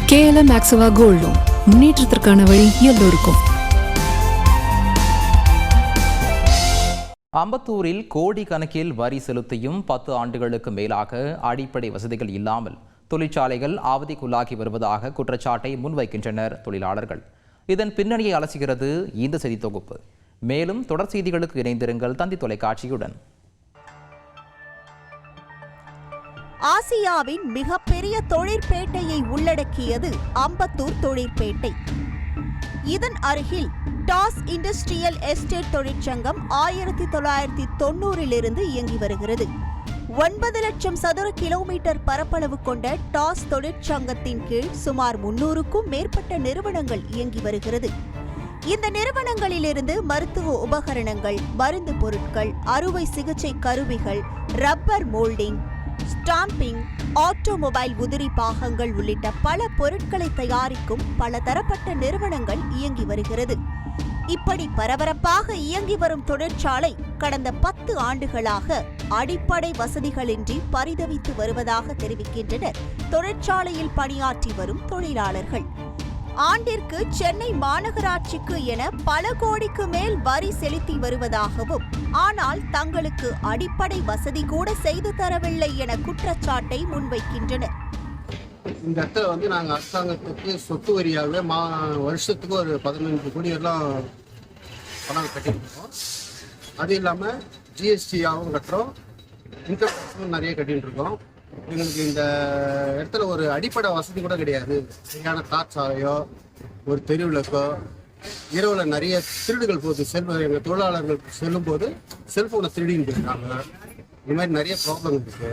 KLM Maxava Gold Loan முன்னேற்றத்திற்கான வழி எல்லோருக்கும். அம்பத்தூரில் கோடி கணக்கில் வரி செலுத்தியும் 10 ஆண்டுகளுக்கு மேலாக அடிப்படை வசதிகள் இல்லாமல் தொழிற்சாலைகள் அவதிக்குள்ளாகி வருவதாக குற்றச்சாட்டை முன்வைக்கின்றனர் தொழிலாளர்கள். இதன் பின்னணியை அலசுகிறது இந்த செய்தி தொகுப்பு. மேலும் தொடர் செய்திகளுக்கு இணைந்திருங்கள் தந்தி தொலைக்காட்சியுடன். ஆசியாவின் மிகப்பெரிய தொழிற்பேட்டையை உள்ளடக்கியது அம்பத்தூர் தொழிற்பேட்டை. இதன் அருகில் டாஸ் இண்டஸ்ட்ரியல் எஸ்டேட் தொழிற்சங்கம் 1990 இயங்கி வருகிறது. 9 லட்சம் சதுர கிலோமீட்டர் பரப்பளவு கொண்ட டாஸ் தொழிற்சங்கத்தின் கீழ் சுமார் 300க்கும் மேற்பட்ட நிறுவனங்கள் இயங்கி வருகிறது. இந்த நிறுவனங்களிலிருந்து மருத்துவ உபகரணங்கள், மருந்து பொருட்கள், அறுவை சிகிச்சை கருவிகள், ரப்பர் மோல்டிங், ஸ்டாம்பிங், ஆட்டோமொபைல் உதிரி பாகங்கள் உள்ளிட்ட பல பொருட்களை தயாரிக்கும் பல தரப்பட்ட நிறுவனங்கள் இயங்கி வருகிறது. இப்படி பரபரப்பாக இயங்கி வரும் தொழிற்சாலை கடந்த 10 ஆண்டுகளாக அடிப்படை வசதிகளின்றி பரிதவித்து வருவதாக தெரிவிக்கின்றனர் தொழிற்சாலையில் பணியாற்றி வரும் தொழிலாளர்கள். ஆண்டிற்கு சென்னை மாநகராட்சிக்கு என பல கோடிக்கு மேல் வரி செலுத்தி வருவதாகவும், ஆனால் தங்களுக்கு அடிப்படை வசதி கூட செய்து தரவில்லை என குற்றச்சாட்டை முன்வைக்கின்றனர். இந்த இடத்துல நாங்கள் அரசாங்கத்துக்கு சொத்து வரியாகவே வருஷத்துக்கு ஒரு 15 கோடி எல்லாம் பணம் கட்டிட்டு அது இல்லாமல் ஜிஎஸ்டியாகவும் கட்டுறோம், இன்கம் டேக்ஸும் நிறைய கட்டிட்டு இருக்கோம். எங்களுக்கு இந்த இடத்துல ஒரு அடிப்படை வசதி கூட கிடையாது. சரியான தார் சாலையோ ஒரு தெருவிளக்கோ, இரவுல நிறைய திருடுகள் போகுது. எங்கள் தொழிலாளர்கள் செல்லும் போது செல்போனை திருடின்னு போயிருக்காங்க. இந்த மாதிரி நிறைய ப்ராப்ளம் இருக்கு.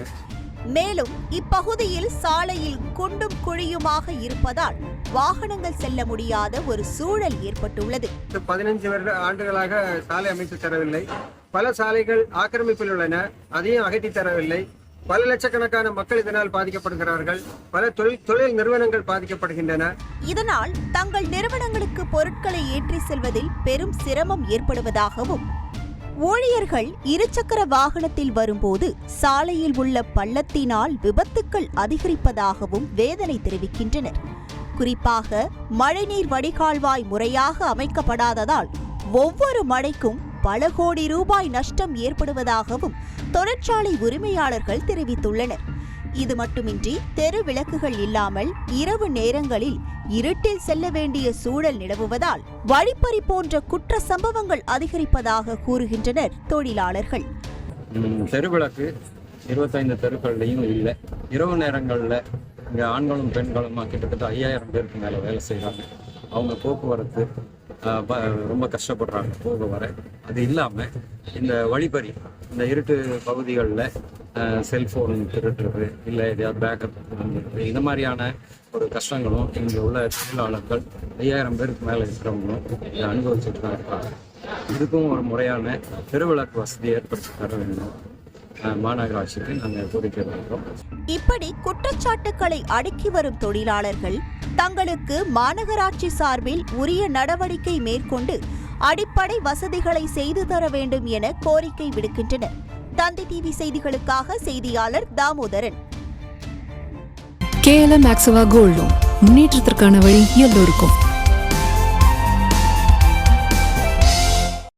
மேலும் இப்பகுதியில் சாலையில் குண்டும் குழியுமாக இருப்பதால் வாகனங்கள் செல்ல முடியாத ஒரு சூழல் ஏற்பட்டுள்ளது. 15 ஆண்டுகளாக சாலை அமைத்து தரவில்லை. பல சாலைகள் ஆக்கிரமிப்பில் உள்ளன, அதையும் அகற்றி தரவில்லை. பல லட்சக்கணக்கான மக்கள் இதனால் பாதிக்கப்படுகிறார்கள். பல தொழில் நிறுவனங்கள் பாதிக்கப்படுகின்றன. இதனால் தங்கள் நிறுவனங்களுக்கு பொருட்களை ஏற்றி செல்வதில் பெரும் சிரமம் ஏற்படுவதாகவும், ஊழியர்கள் இருசக்கர வாகனத்தில் வரும்போது சாலையில் உள்ள பள்ளத்தினால் விபத்துக்கள் அதிகரிப்பதாகவும் வேதனை தெரிவிக்கின்றனர். குறிப்பாக மழைநீர் வடிகால்வாய் முறையாக அமைக்கப்படாததால் ஒவ்வொரு மழைக்கும் பல கோடி ரூபாய் நஷ்டம் ஏற்படுவதாகவும் தொழிற்சாலை உரிமையாளர்கள் தெரிவித்துள்ளனர். இது மட்டுமின்றி தெரு விளக்குகள் இல்லாமல் இரவு நேரங்களில் இருட்டில் செல்ல வேண்டிய சூழல் நிலவுவதால் வழிப்பறி போன்ற குற்ற சம்பவங்கள் அதிகரிப்பதாக கூறுகின்றனர் தொழிலாளர்கள். தெருவிளக்கு 25 தெருக்கள்லையும் இல்லை. இரவு நேரங்களில் இங்கே ஆண்களும் பெண்களும் கிட்டத்தட்ட 5000 பேருக்கு மேலே வேலை செய்கிறாங்க. அவங்க போக்குவரத்து ரொம்ப கஷ்டப்படுறாங்க போக வர. அது இல்லாமல் இந்த வழிப்பறி, இந்த இருட்டு பகுதிகளில் செல்ஃபோன் திருடுறது, இல்லை எதையாவது பேக்கப் திருடுறது, இந்த மாதிரியான ஒரு கஷ்டங்களும் இங்கே உள்ள தொழிலாளர்கள் 5000 பேருக்கு மேலே இருக்கிறவங்களும் இதை அனுபவிச்சுட்டு தான் இருக்காங்க. இதுக்கும் ஒரு முறையான தெருவிளக்கு வசதி ஏற்படுத்தி தர வேண்டும் மாநகராட்சிக்கு நாங்கள் கோரிக்கை வைக்கிறோம். இப்படி குற்றச்சாட்டுக்களை அடுக்கி வரும் தொழிலாளர்கள் தங்களுக்கு மாநகராட்சி சார்பில் உரிய நடவடிக்கை மேற்கொண்டு அடிப்படை வசதிகளை செய்து தர வேண்டும் என கோரிக்கை விடுக்கின்றனர். தந்தி டிவி செய்திகளுக்காக செய்தியாளர் Damodaran. KLM Maxava Gold Loan முன்னேற்றத்திற்கான வழி எல்லோருக்கும்.